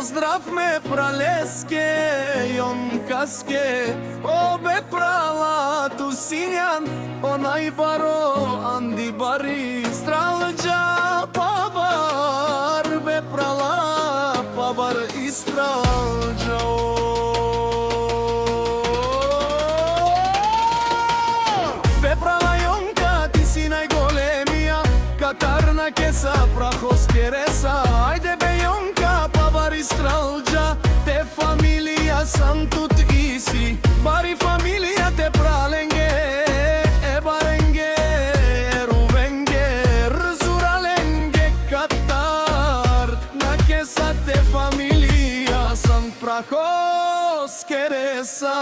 Поздрав ме пралеске, јонкаске, обе прала тусињан, онај баро анди бари, стралџа пабар, бе прала пабар и стралџа. Бе прала јонка, ти си најголемија, катарна кеса, прахос кереса, ајде бе јонка, пабар и стралџа, те фамилија сам тут иси, бари фамилија те праленге, е баренге, рувенге, рзураленге, катар, на кеса те фамилија сам прахос кереса.